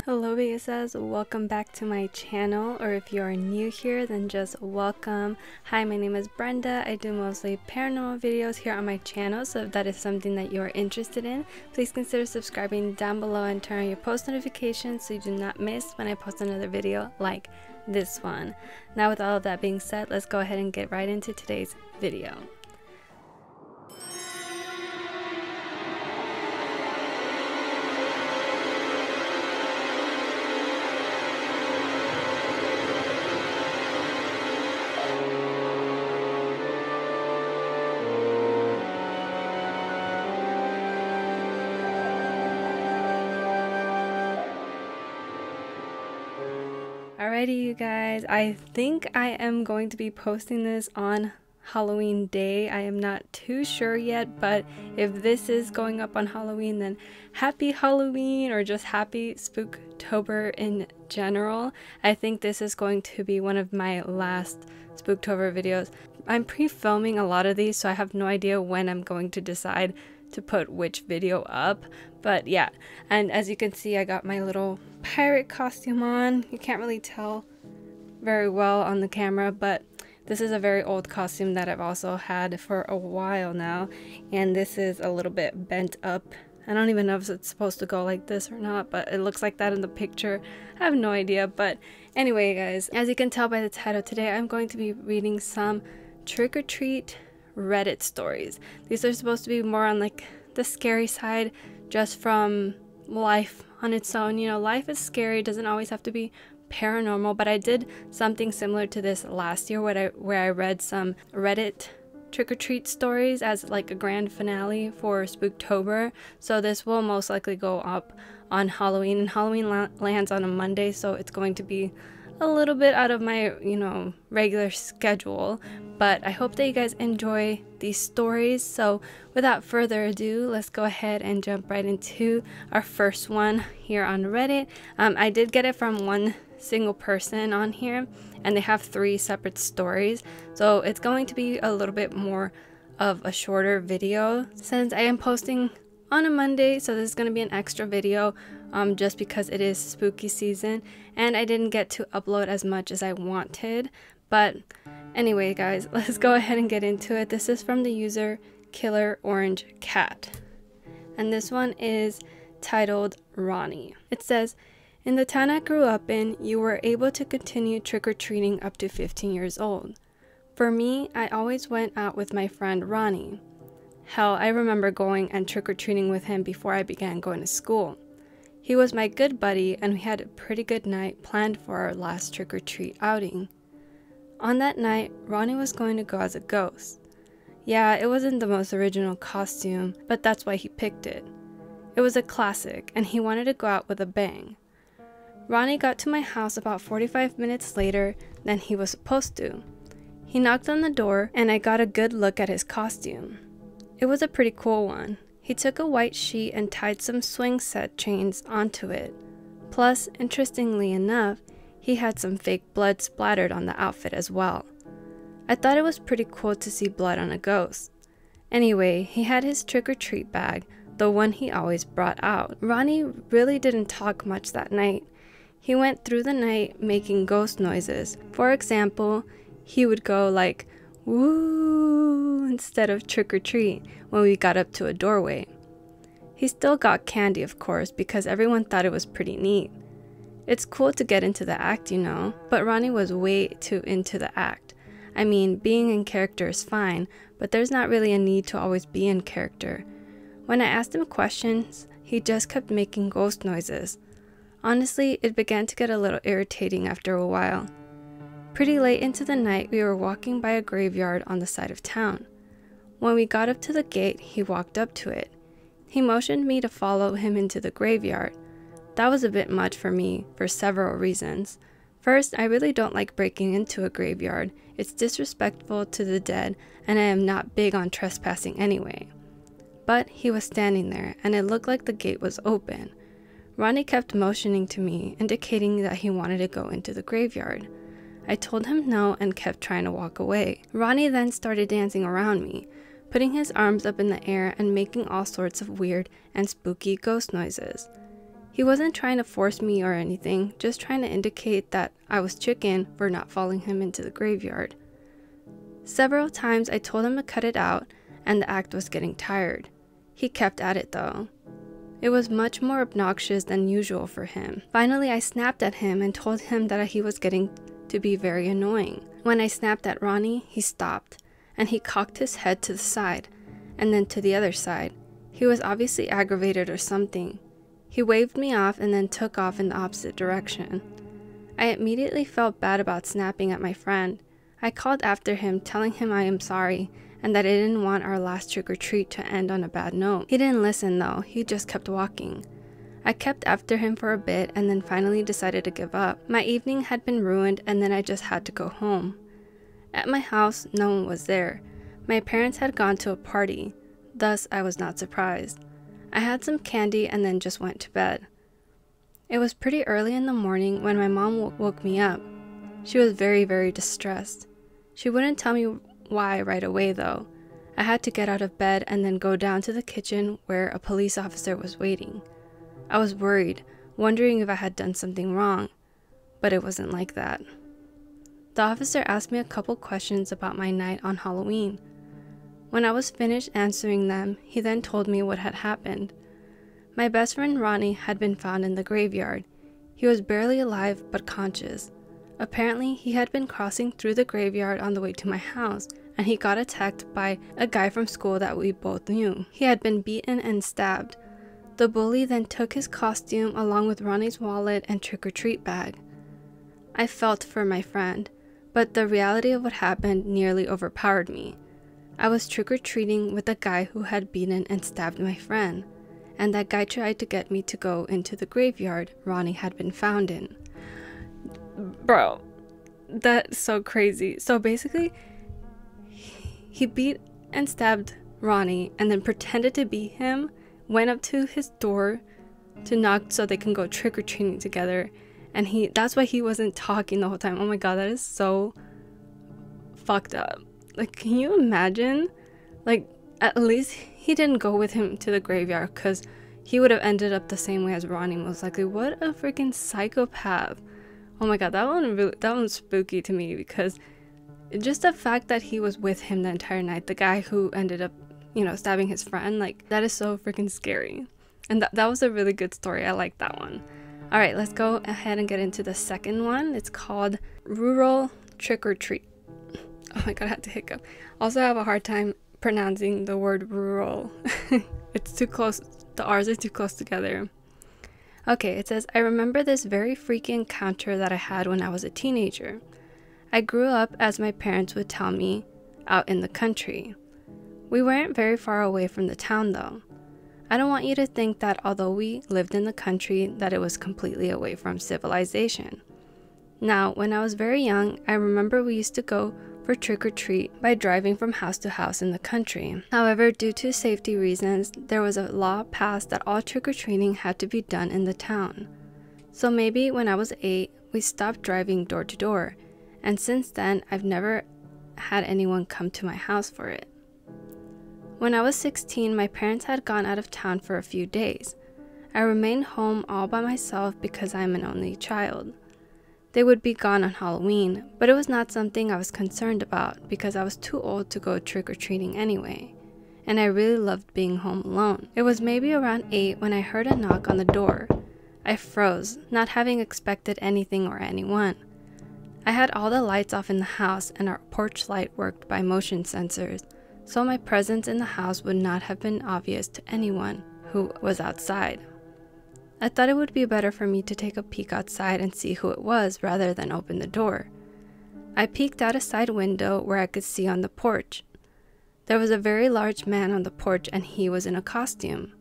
Hello BSS, welcome back to my channel, or if you are new here then just welcome. Hi, my name is Brenda. I do mostly paranormal videos here on my channel, so if that is something that you are interested in, please consider subscribing down below and turn on your post notifications so you do not miss when I post another video like this one. Now with all of that being said, let's go ahead and get right into today's video. Alrighty you guys, I think I am going to be posting this on Halloween day. I am not too sure yet, but if this is going up on Halloween, then happy Halloween, or just happy Spooktober in general. I think this is going to be one of my last Spooktober videos. I'm pre-filming a lot of these, so I have no idea when I'm going to decide to put which video up, but yeah. And as you can see, I got my little pirate costume on. You can't really tell very well on the camera, but this is a very old costume that I've also had for a while now, and this is a little bit bent up. I don't even know if it's supposed to go like this or not, but it looks like that in the picture. I have no idea, but anyway guys, as you can tell by the title, today I'm going to be reading some trick-or-treat Reddit stories. These are supposed to be more on like the scary side, just from life on its own. You know, life is scary, it doesn't always have to be paranormal, but I did something similar to this last year where I read some Reddit trick-or-treat stories as like a grand finale for Spooktober. So this will most likely go up on Halloween, and Halloween lands on a Monday, so it's going to be a little bit out of my, regular schedule, but I hope that you guys enjoy these stories. So without further ado, let's go ahead and jump right into our first one here on Reddit. I did get it from one single person on here, and they have 3 separate stories, so it's going to be a little bit more of a shorter video since I am posting on a Monday. So this is going to be an extra video just because it is spooky season and I didn't get to upload as much as I wanted. But anyway guys, let's go ahead and get into it. This is from the user Killer Orange Cat, and this one is titled Ronnie. It says, "In the town I grew up in, you were able to continue trick-or-treating up to 15 years old. For me, I always went out with my friend Ronnie. Hell, I remember going and trick-or-treating with him before I began going to school. He was my good buddy, and we had a pretty good night planned for our last trick-or-treat outing. On that night, Ronnie was going to go as a ghost. Yeah, it wasn't the most original costume, but that's why he picked it. It was a classic, and he wanted to go out with a bang. Ronnie got to my house about 45 minutes later than he was supposed to. He knocked on the door, and I got a good look at his costume. It was a pretty cool one. He took a white sheet and tied some swing set chains onto it. Plus, interestingly enough, he had some fake blood splattered on the outfit as well. I thought it was pretty cool to see blood on a ghost. Anyway, he had his trick-or-treat bag, the one he always brought out. Ronnie really didn't talk much that night. He went through the night making ghost noises. For example, he would go like, woo, instead of trick-or-treat when we got up to a doorway. He still got candy, of course, because everyone thought it was pretty neat. It's cool to get into the act, but Ronnie was way too into the act. I mean, being in character is fine, but there's not really a need to always be in character. When I asked him questions, he just kept making ghost noises. Honestly, it began to get a little irritating after a while. Pretty late into the night, we were walking by a graveyard on the side of town. When we got up to the gate, he walked up to it. He motioned me to follow him into the graveyard. That was a bit much for me for several reasons. First, I really don't like breaking into a graveyard. It's disrespectful to the dead, and I am not big on trespassing anyway. But he was standing there, and it looked like the gate was open. Ronnie kept motioning to me, indicating that he wanted to go into the graveyard. I told him no and kept trying to walk away. Ronnie then started dancing around me, putting his arms up in the air and making all sorts of weird and spooky ghost noises. He wasn't trying to force me or anything, just trying to indicate that I was chicken for not following him into the graveyard. Several times I told him to cut it out, and the act was getting tired. He kept at it though. It was much more obnoxious than usual for him. Finally, I snapped at him and told him that he was getting to be very annoying. When I snapped at Ronnie, he stopped, and he cocked his head to the side, and then to the other side. He was obviously aggravated or something. He waved me off and then took off in the opposite direction. I immediately felt bad about snapping at my friend. I called after him, telling him I am sorry and that I didn't want our last trick-or-treat to end on a bad note. He didn't listen though, he just kept walking. I kept after him for a bit and then finally decided to give up. My evening had been ruined and then I just had to go home. At my house, no one was there. My parents had gone to a party, thus I was not surprised. I had some candy and then just went to bed. It was pretty early in the morning when my mom woke me up. She was very, very distressed. She wouldn't tell me why right away though. I had to get out of bed and then go down to the kitchen where a police officer was waiting. I was worried, wondering if I had done something wrong, but it wasn't like that. The officer asked me a couple questions about my night on Halloween. When I was finished answering them, he then told me what had happened. My best friend Ronnie had been found in the graveyard. He was barely alive but conscious. Apparently, he had been crossing through the graveyard on the way to my house, and he got attacked by a guy from school that we both knew. He had been beaten and stabbed. The bully then took his costume along with Ronnie's wallet and trick-or-treat bag. I felt for my friend, but the reality of what happened nearly overpowered me. I was trick-or-treating with a guy who had beaten and stabbed my friend, and that guy tried to get me to go into the graveyard Ronnie had been found in. Bro, that's so crazy. So basically, he beat and stabbed Ronnie and then pretended to be him, went up to his door to knock so they can go trick-or-treating together, and that's why he wasn't talking the whole time. Oh my god, that is so fucked up. Like, can you imagine? Like, at least he didn't go with him to the graveyard, because he would have ended up the same way as Ronnie most likely. What a freaking psychopath. Oh my god, that one's spooky to me, because just the fact that he was with him the entire night, the guy who ended up, stabbing his friend, like, that is so freaking scary. And that was a really good story. I like that one. All right, let's go ahead and get into the second one. It's called Rural Trick-or-Treat. Oh my god, I had to hiccup. Also, I have a hard time pronouncing the word rural. It's too close. The R's are too close together. Okay, it says, I remember this very freaky encounter that I had when I was a teenager. I grew up, as my parents would tell me, out in the country. We weren't very far away from the town though. I don't want you to think that although we lived in the country, that it was completely away from civilization. Now, when I was very young, I remember we used to go for trick-or-treat by driving from house to house in the country. However, due to safety reasons, there was a law passed that all trick-or-treating had to be done in the town. So maybe when I was 8, we stopped driving door to door, and since then, I've never had anyone come to my house for it. When I was 16, my parents had gone out of town for a few days. I remained home all by myself because I'm an only child. They would be gone on Halloween, but it was not something I was concerned about because I was too old to go trick-or-treating anyway, and I really loved being home alone. It was maybe around 8 when I heard a knock on the door. I froze, not having expected anything or anyone. I had all the lights off in the house and our porch light worked by motion sensors, so my presence in the house would not have been obvious to anyone who was outside. I thought it would be better for me to take a peek outside and see who it was rather than open the door. I peeked out a side window where I could see on the porch. There was a very large man on the porch and he was in a costume.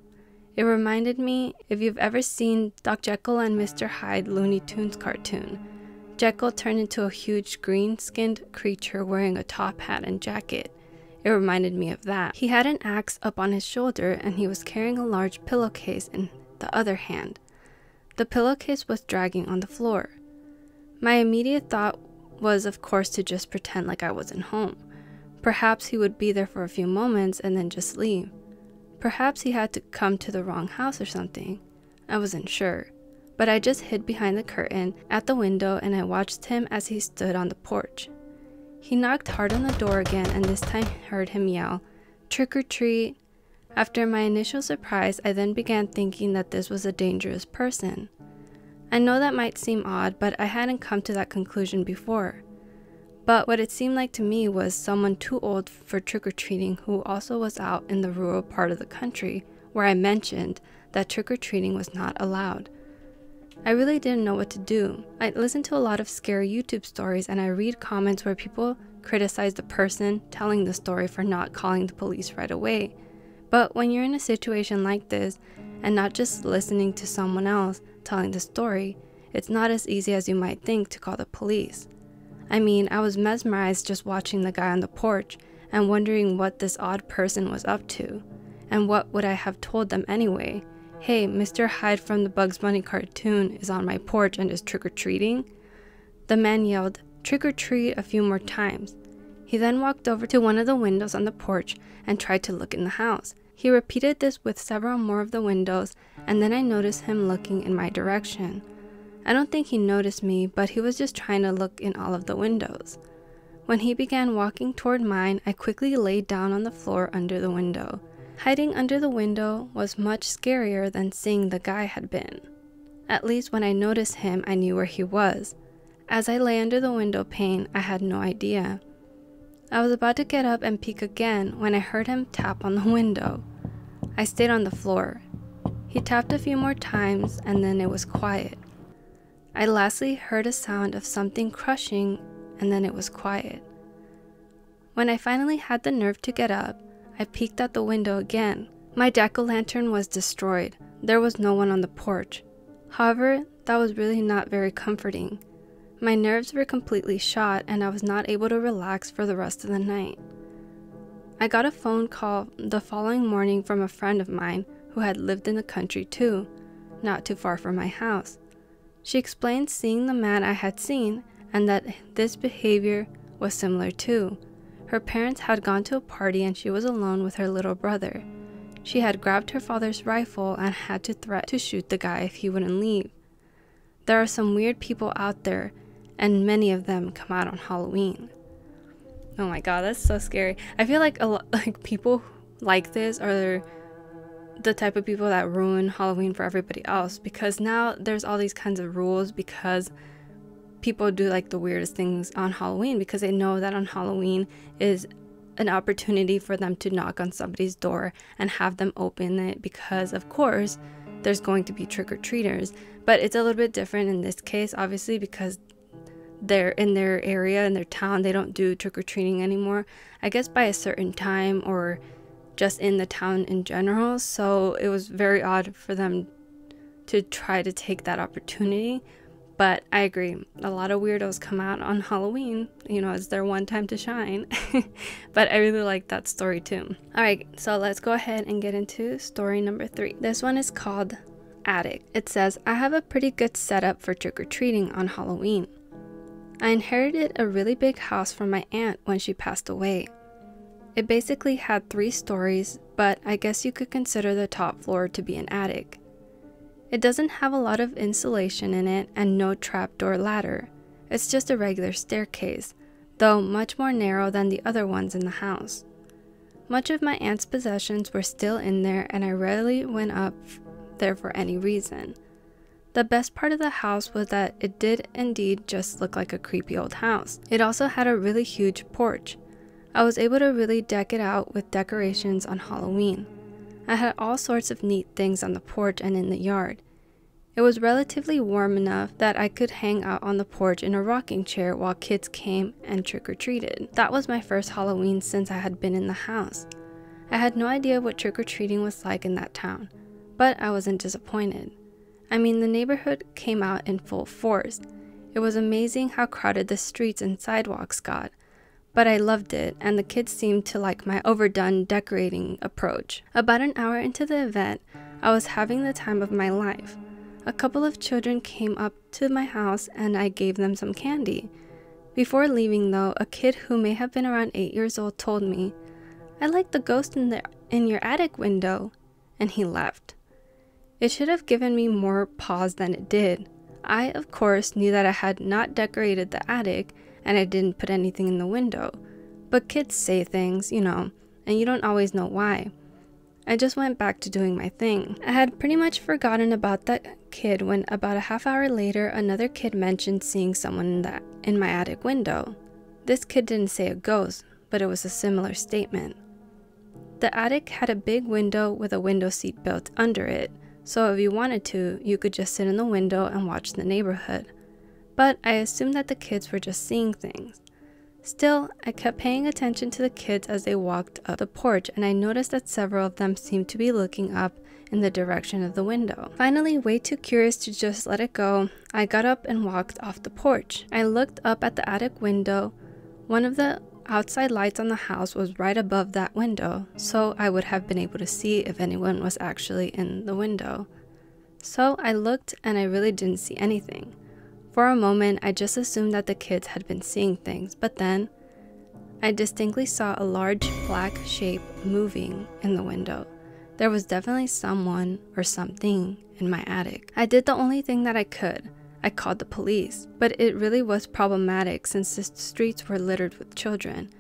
It reminded me if you've ever seen Dr. Jekyll and Mr. Hyde Looney Tunes cartoon. Jekyll turned into a huge green-skinned creature wearing a top hat and jacket. It reminded me of that. He had an axe up on his shoulder and he was carrying a large pillowcase in the other hand. The pillowcase was dragging on the floor. My immediate thought was, of course, to just pretend like I wasn't home. Perhaps he would be there for a few moments and then just leave. Perhaps he had to come to the wrong house or something. I wasn't sure, but I just hid behind the curtain at the window and I watched him as he stood on the porch. He knocked hard on the door again, and this time I heard him yell, "Trick or treat." After my initial surprise, I then began thinking that this was a dangerous person. I know that might seem odd, but I hadn't come to that conclusion before. But what it seemed like to me was someone too old for trick-or-treating who also was out in the rural part of the country where I mentioned that trick-or-treating was not allowed. I really didn't know what to do. I listened to a lot of scary YouTube stories and I read comments where people criticize the person telling the story for not calling the police right away. But when you're in a situation like this and not just listening to someone else telling the story, it's not as easy as you might think to call the police. I mean, I was mesmerized just watching the guy on the porch and wondering what this odd person was up to. And what would I have told them anyway? Hey, Mr. Hyde from the Bugs Bunny cartoon is on my porch and is trick-or-treating? The man yelled, "Trick or treat," a few more times. He then walked over to one of the windows on the porch and tried to look in the house. He repeated this with several more of the windows, and then I noticed him looking in my direction. I don't think he noticed me, but he was just trying to look in all of the windows. When he began walking toward mine, I quickly laid down on the floor under the window. Hiding under the window was much scarier than seeing the guy had been. At least when I noticed him, I knew where he was. As I lay under the window pane, I had no idea. I was about to get up and peek again when I heard him tap on the window. I stayed on the floor. He tapped a few more times and then it was quiet. I lastly heard a sound of something crushing and then it was quiet. When I finally had the nerve to get up, I peeked out the window again. My jack-o'-lantern was destroyed. There was no one on the porch. However, that was really not very comforting. My nerves were completely shot and I was not able to relax for the rest of the night. I got a phone call the following morning from a friend of mine who had lived in the country too, not too far from my house. She explained seeing the man I had seen and that this behavior was similar too. Her parents had gone to a party and she was alone with her little brother. She had grabbed her father's rifle and had to threaten to shoot the guy if he wouldn't leave. There are some weird people out there, and many of them come out on Halloween. Oh my god, that's so scary. I feel like people like this are the type of people that ruin Halloween for everybody else, because now there's all these kinds of rules because people do like the weirdest things on Halloween because they know that on Halloween is an opportunity for them to knock on somebody's door and have them open it because, of course, there's going to be trick-or-treaters. But it's a little bit different in this case, obviously, because they're in their area, in their town, they don't do trick-or-treating anymore. I guess by a certain time or just in the town in general. So it was very odd for them to try to take that opportunity. But I agree, a lot of weirdos come out on Halloween, it's their one time to shine. But I really like that story too. Alright, so let's go ahead and get into story number 3. This one is called Attic. It says, I have a pretty good setup for trick-or-treating on Halloween. I inherited a really big house from my aunt when she passed away. It basically had 3 stories, but I guess you could consider the top floor to be an attic. It doesn't have a lot of insulation in it and no trapdoor ladder. It's just a regular staircase, though much more narrow than the other ones in the house. Much of my aunt's possessions were still in there and I rarely went up there for any reason. The best part of the house was that it did indeed just look like a creepy old house. It also had a really huge porch. I was able to really deck it out with decorations on Halloween. I had all sorts of neat things on the porch and in the yard. It was relatively warm enough that I could hang out on the porch in a rocking chair while kids came and trick-or-treated. That was my first Halloween since I had been in the house. I had no idea what trick-or-treating was like in that town, but I wasn't disappointed. I mean, the neighborhood came out in full force. It was amazing how crowded the streets and sidewalks got. But I loved it, and the kids seemed to like my overdone decorating approach. About an hour into the event, I was having the time of my life. A couple of children came up to my house and I gave them some candy. Before leaving though, a kid who may have been around 8 years old told me, "I like the ghost in your attic window," and he left. It should have given me more pause than it did. I, of course, knew that I had not decorated the attic and I didn't put anything in the window. But kids say things, and you don't always know why. I just went back to doing my thing. I had pretty much forgotten about that kid when about a half hour later, another kid mentioned seeing someone in my attic window. This kid didn't say a ghost, but it was a similar statement. The attic had a big window with a window seat built under it, so if you wanted to, you could just sit in the window and watch the neighborhood. But I assumed that the kids were just seeing things. Still, I kept paying attention to the kids as they walked up the porch, and I noticed that several of them seemed to be looking up in the direction of the window. Finally, way too curious to just let it go, I got up and walked off the porch. I looked up at the attic window. One of the outside lights on the house was right above that window, so I would have been able to see if anyone was actually in the window. So I looked and I really didn't see anything. For a moment, I just assumed that the kids had been seeing things, but then I distinctly saw a large black shape moving in the window. There was definitely someone or something in my attic. I did the only thing that I could. I called the police, but it really was problematic since the streets were littered with children.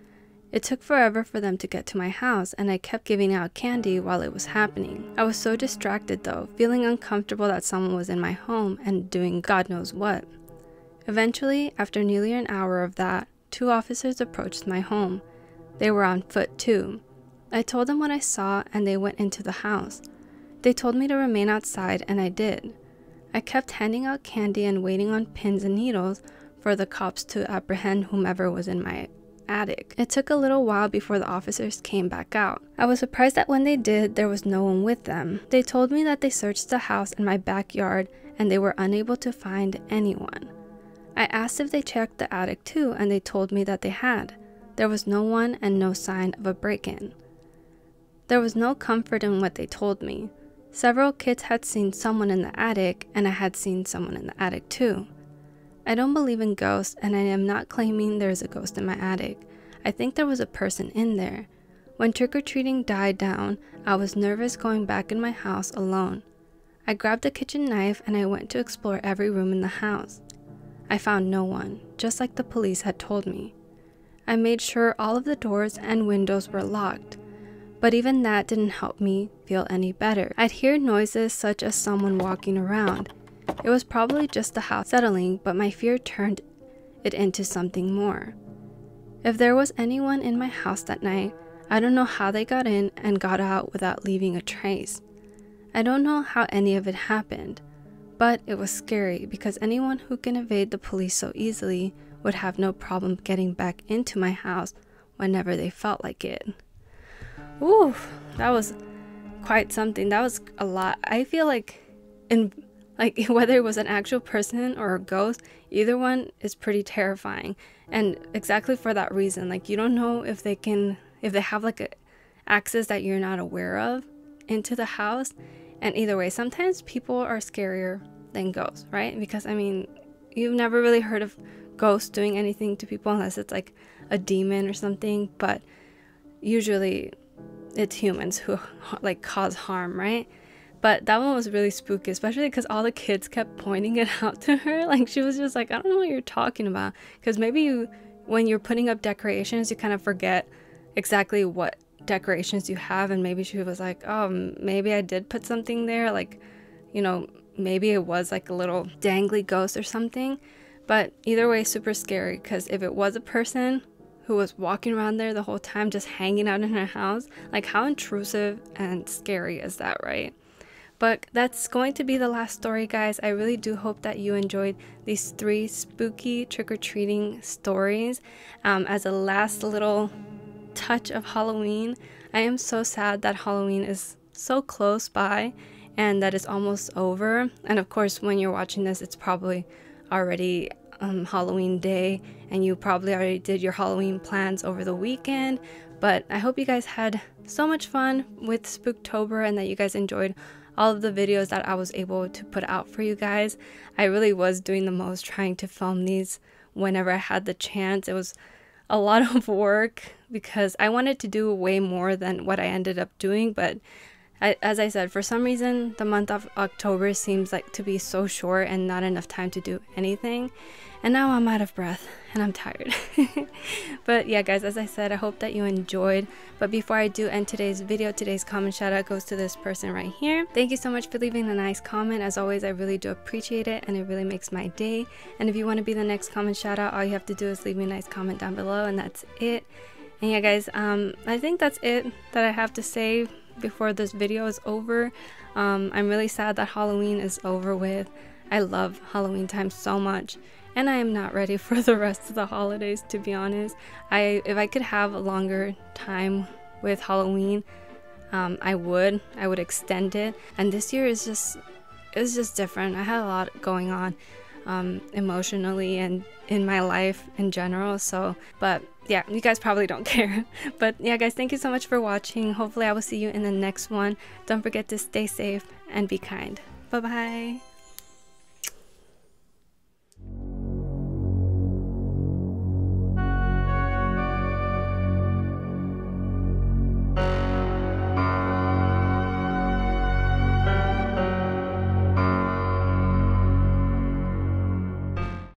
It took forever for them to get to my house, and I kept giving out candy while it was happening. I was so distracted though, feeling uncomfortable that someone was in my home and doing God knows what. Eventually, after nearly an hour of that, 2 officers approached my home. They were on foot too. I told them what I saw and they went into the house. They told me to remain outside and I did. I kept handing out candy and waiting on pins and needles for the cops to apprehend whomever was in my attic. It took a little while before the officers came back out. I was surprised that when they did, there was no one with them. They told me that they searched the house and my backyard and they were unable to find anyone. I asked if they checked the attic too, and they told me that they had. There was no one and no sign of a break-in. There was no comfort in what they told me. Several kids had seen someone in the attic, and I had seen someone in the attic too. I don't believe in ghosts, and I am not claiming there's a ghost in my attic. I think there was a person in there. When trick-or-treating died down, I was nervous going back in my house alone. I grabbed a kitchen knife and I went to explore every room in the house. I found no one, just like the police had told me. I made sure all of the doors and windows were locked, but even that didn't help me feel any better. I'd hear noises such as someone walking around. It was probably just the house settling, but my fear turned it into something more. If there was anyone in my house that night, I don't know how they got in and got out without leaving a trace. I don't know how any of it happened. But it was scary because anyone who can evade the police so easily would have no problem getting back into my house whenever they felt like it. Ooh, that was quite something. That was a lot. I feel like whether it was an actual person or a ghost, either one is pretty terrifying. And exactly for that reason, you don't know if they have a access that you're not aware of into the house. And either way, sometimes people are scarier than ghosts, right? Because, you've never really heard of ghosts doing anything to people unless it's like a demon or something. But usually it's humans who cause harm, right? But that one was really spooky, especially because all the kids kept pointing it out to her. She was just like, I don't know what you're talking about. Because maybe when you're putting up decorations, you kind of forget exactly what decorations you have, and maybe she was like, oh, maybe I did put something there, maybe it was a little dangly ghost or something. But either way, super scary, because if it was a person who was walking around there the whole time just hanging out in her house, how intrusive and scary is that, right? But that's going to be the last story, guys. I really do hope that you enjoyed these 3 spooky trick-or-treating stories as a last little touch of Halloween. I am so sad that Halloween is so close by and that it's almost over. And of course, when you're watching this, it's probably already Halloween day and you probably already did your Halloween plans over the weekend. But I hope you guys had so much fun with Spooktober and that you guys enjoyed all of the videos that I was able to put out for you guys. I really was doing the most trying to film these whenever I had the chance. It was a lot of work because I wanted to do way more than what I ended up doing, but As I said, for some reason, the month of October seems like to be so short and not enough time to do anything. And now I'm out of breath and I'm tired. But yeah, guys, as I said, I hope that you enjoyed. But before I do end today's video, today's comment shout out goes to this person right here. Thank you so much for leaving a nice comment. As always, I really do appreciate it and it really makes my day. And if you want to be the next comment shout out, all you have to do is leave me a nice comment down below, and that's it. And yeah, guys, I think that's it that I have to say before this video is over. I'm really sad that Halloween is over with. I love Halloween time so much, and I am not ready for the rest of the holidays, to be honest. If I could have a longer time with Halloween, I would extend it. And this year is just different. I had a lot going on emotionally and in my life in general, so but yeah, you guys probably don't care. But yeah, guys, thank you so much for watching. Hopefully I will see you in the next one. Don't forget to stay safe and be kind. Bye bye.